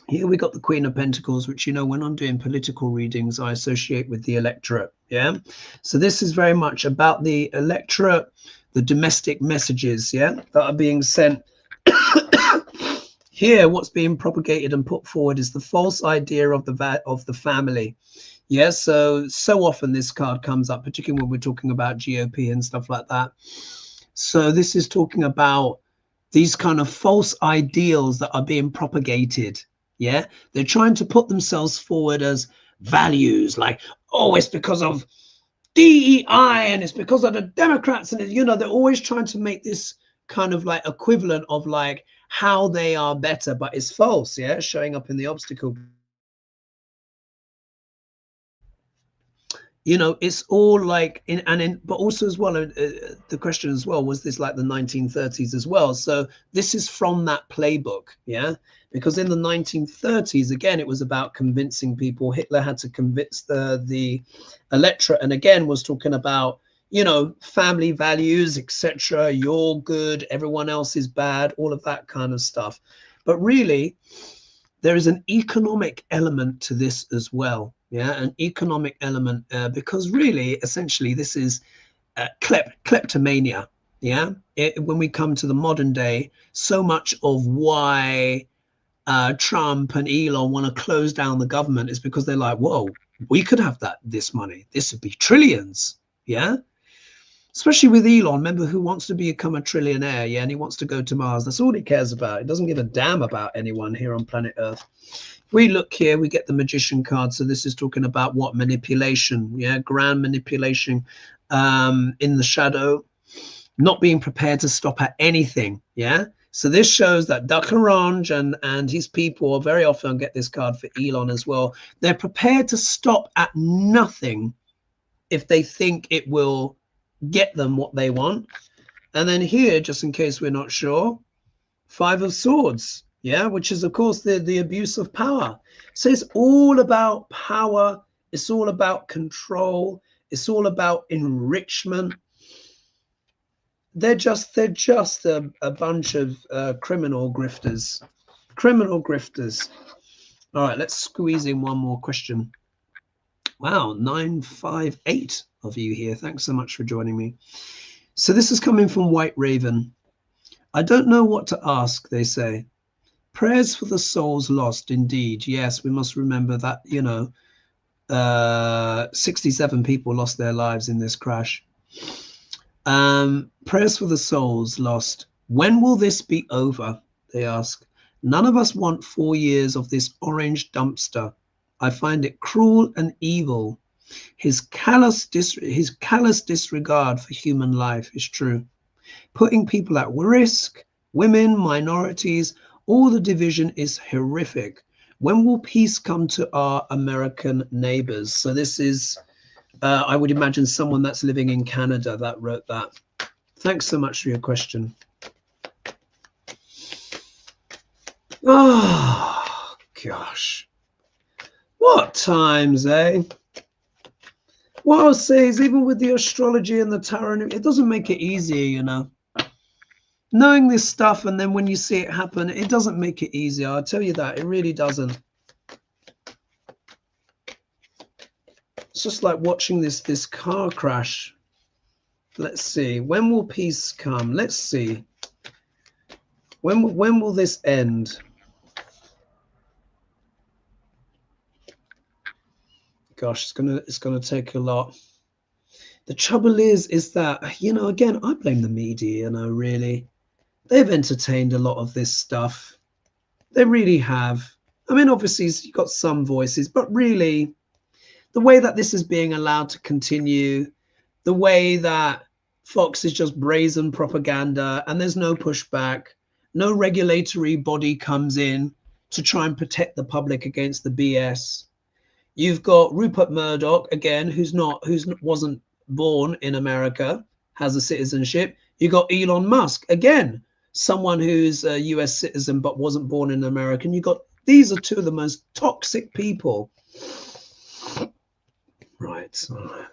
Speaker 1: we got the Queen of Pentacles, which, you know, when I'm doing political readings, I associate with the electorate. Yeah. So this is very much about the electorate, the domestic messages, yeah, that are being sent. Here, what's being propagated and put forward is the false idea of the family. Yeah, so often this card comes up, particularly when we're talking about GOP and stuff like that. So this is talking about these kind of false ideals that are being propagated. Yeah, they're trying to put themselves forward as values, like, oh, it's because of DEI and it's because of the Democrats, and, you know, they're always trying to make this kind of like equivalent of like how they are better, but it's false. Yeah, showing up in the obstacle. You know, it's all like but also as well, the question as well, was this like the 1930s as well? So this is from that playbook. Yeah, because in the 1930s, again, it was about convincing people. Hitler had to convince the electorate, and again was talking about, you know, family values, etc. You're good, everyone else is bad, all of that kind of stuff. But really, there is an economic element to this as well. Yeah, an economic element, because really, essentially, this is kleptomania. Yeah, when we come to the modern day, so much of why Trump and Elon want to close down the government is because they're like, whoa, we could have this money. This would be trillions. Yeah. Especially with Elon, remember, who wants to become a trillionaire? Yeah, and he wants to go to Mars. That's all he cares about. He doesn't give a damn about anyone here on planet Earth. If we look here, we get the Magician card. So this is talking about what? Manipulation. Yeah, grand manipulation in the shadow, not being prepared to stop at anything. Yeah. So this shows that Duck Orange and his people very often get this card for Elon as well. They're prepared to stop at nothing if they think it will get them what they want. And then here, just in case we're not sure, 5 of Swords, yeah, which is of course the abuse of power. So it's all about power, it's all about control, it's all about enrichment. They're just a bunch of criminal grifters. All right, let's squeeze in one more question. Wow, 958 of you here. Thanks so much for joining me. So this is coming from White Raven. I don't know what to ask, they say. Prayers for the souls lost, indeed. Yes, we must remember that, you know, 67 people lost their lives in this crash. Prayers for the souls lost. When will this be over? They ask. None of us want 4 years of this orange dumpster. I find it cruel and evil. His callous disregard for human life is true. Putting people at risk, women, minorities, all the division is horrific. When will peace come to our American neighbors? So this is, I would imagine, someone that's living in Canada that wrote that. Thanks so much for your question. Oh, gosh. What times, eh? What I'll say is, even with the astrology and the tarot, it doesn't make it easier, you know. Knowing this stuff, and then when you see it happen, it doesn't make it easier. I'll tell you that. It really doesn't. It's just like watching this car crash. Let's see. When will peace come? Let's see. When will this end? Gosh, it's gonna take a lot. The trouble is that, you know, again, I blame the media, you know, really. They've entertained a lot of this stuff. They really have. I mean, obviously, you've got some voices, but really, the way that this is being allowed to continue, the way that Fox is just brazen propaganda and there's no pushback, no regulatory body comes in to try and protect the public against the BS. You've got Rupert Murdoch, again, who wasn't born in America, has a citizenship. You got Elon Musk, again, someone who's a US citizen but wasn't born in America. And you got, these are two of the most toxic people. Right, so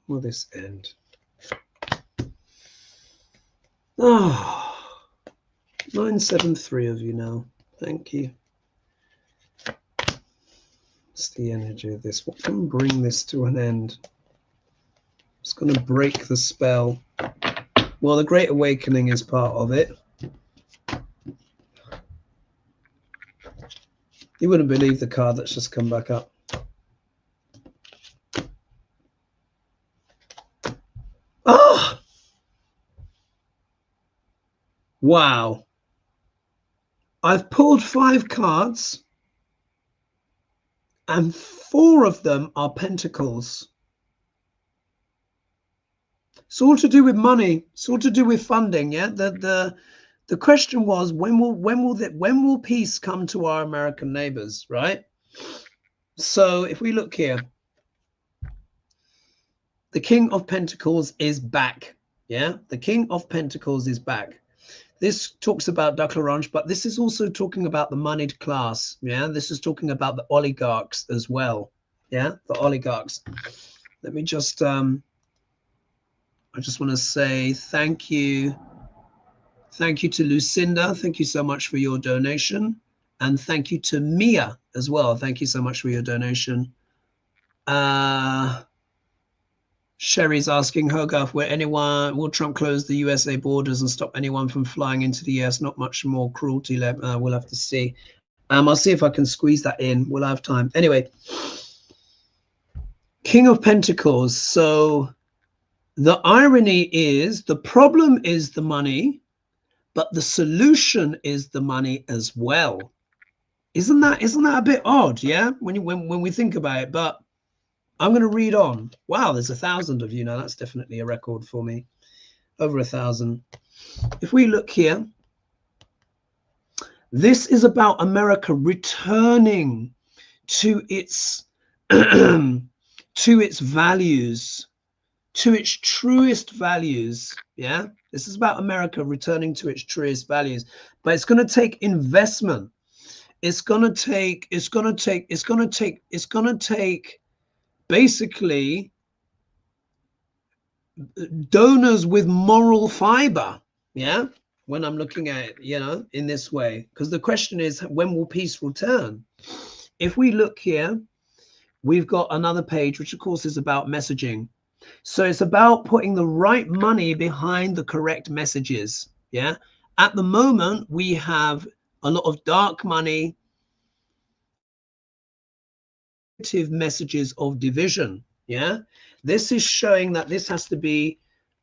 Speaker 1: will this end? Oh, 973 of you now. Thank you. What's the energy of this? What can bring this to an end? It's going to break the spell. Well, the Great Awakening is part of it. You wouldn't believe the card that's just come back up. Oh! Wow. I've pulled 5 cards, and 4 of them are pentacles. It's all to do with money. It's all to do with funding. Yeah. The question was, when will peace come to our American neighbors, right? So if we look here, the King of Pentacles is back. Yeah, the King of Pentacles is back. This talks about Declarange, but this is also talking about the moneyed class. Yeah, this is talking about the oligarchs as well. Yeah, the oligarchs. Let me just I just want to say thank you. Thank you to Lucinda. Thank you so much for your donation. And thank you to Mia as well. Thank you so much for your donation. Sherry's asking, Hogarth, will Trump close the USA borders and stop anyone from flying into the US? Not much more cruelty left. We'll have to see. I'll see if I can squeeze that in. We'll have time. Anyway, King of Pentacles. So the irony is, the problem is the money, but the solution is the money as well. Isn't that a bit odd? Yeah, when we think about it. But I'm going to read on. Wow, there's 1,000 of you now. That's definitely a record for me. Over 1,000. If we look here, this is about America returning to its to its values, to its truest values. Yeah, this is about America returning to its truest values, but it's going to take investment. It's going to take basically donors with moral fiber. Yeah, when I'm looking at it, you know, in this way, because the question is, when will peace return? If we look here, we've got another page, which of course is about messaging. So it's about putting the right money behind the correct messages. Yeah, at the moment we have a lot of dark money, messages of division. Yeah, this is showing that this has to be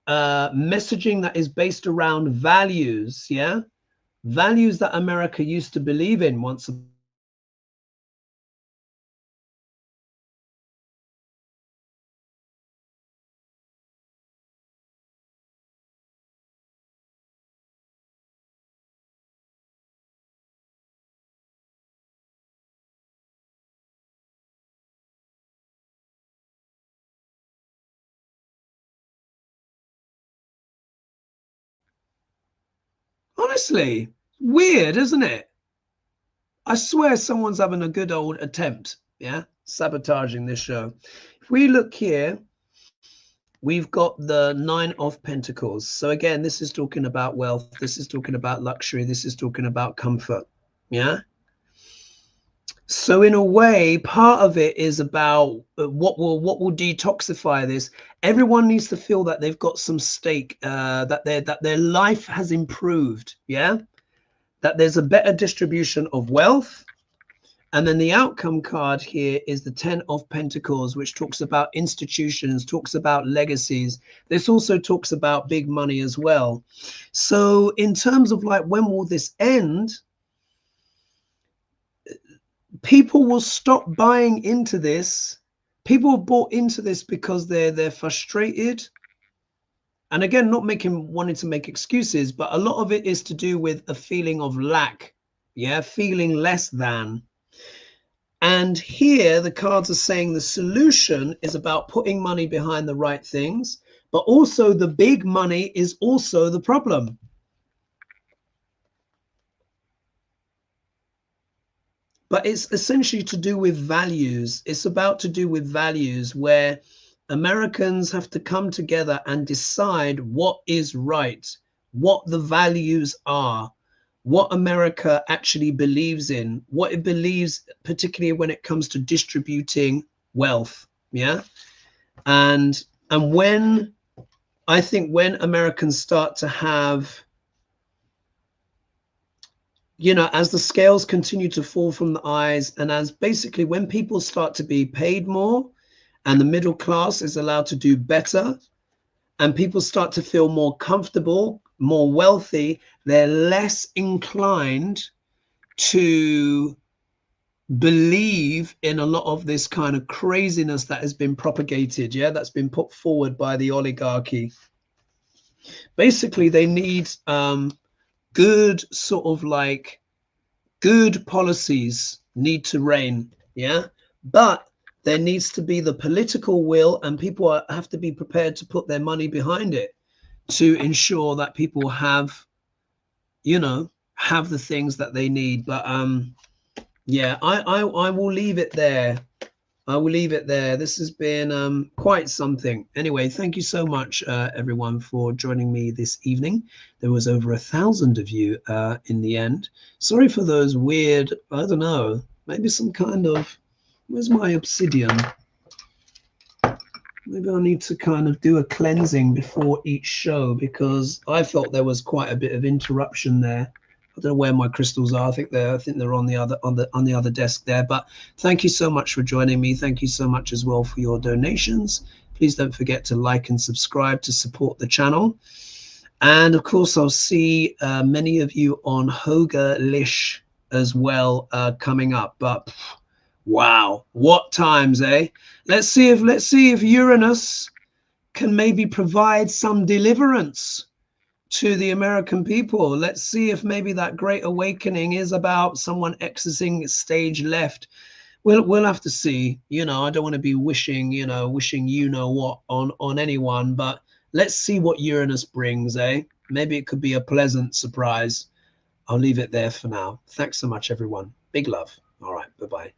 Speaker 1: messaging that is based around values. Yeah, values that America used to believe in once Honestly, weird, isn't it? I swear someone's having a good old attempt, yeah, sabotaging this show. If we look here, we've got the Nine of Pentacles. So again, this is talking about wealth. This is talking about luxury. This is talking about comfort, yeah? So in a way, part of it is about what will detoxify this. Everyone needs to feel that they've got some stake, that their life has improved, yeah? That there's a better distribution of wealth. And then the outcome card here is the Ten of Pentacles, which talks about institutions, talks about legacies. This also talks about big money as well. So in terms of like, when will this end? People will stop buying into this. People have bought into this because they're frustrated. And again, not wanting to make excuses, but a lot of it is to do with a feeling of lack. Yeah, feeling less than. And here the cards are saying the solution is about putting money behind the right things, but also the big money is also the problem. But it's essentially to do with values. It's about to do with values where Americans have to come together and decide what is right, what the values are, what America actually believes in, what it believes, particularly when it comes to distributing wealth. Yeah. And when I think when Americans start to have, you know, as the scales continue to fall from the eyes, and as basically when people start to be paid more and the middle class is allowed to do better, and people start to feel more comfortable, more wealthy, they're less inclined to believe in a lot of this kind of craziness that has been propagated, yeah, that's been put forward by the oligarchy. Basically, they need good sort of like good policies need to reign, yeah, but there needs to be the political will, and people have to be prepared to put their money behind it to ensure that people have, you know, have the things that they need. But yeah, I will leave it there. I will leave it there. This has been quite something. Anyway, thank you so much, everyone, for joining me this evening. There was over 1,000 of you in the end. Sorry for those weird, I don't know, maybe some kind of, where's my obsidian? Maybe I need to kind of do a cleansing before each show, because I felt there was quite a bit of interruption there. I don't know where my crystals are. I think they're on the other desk there. But thank you so much for joining me. Thank you so much as well for your donations. Please don't forget to like and subscribe to support the channel. And of course, I'll see many of you on HOGARTH'S as well coming up. But wow, what times, eh? Let's see if Uranus can maybe provide some deliverance to the American people. Let's see if maybe that great awakening is about someone exiting stage left. We'll have to see. You know, I don't want to be wishing what on anyone, but let's see what Uranus brings, eh? Maybe it could be a pleasant surprise. I'll leave it there for now. Thanks so much, everyone. Big love. All right, bye-bye.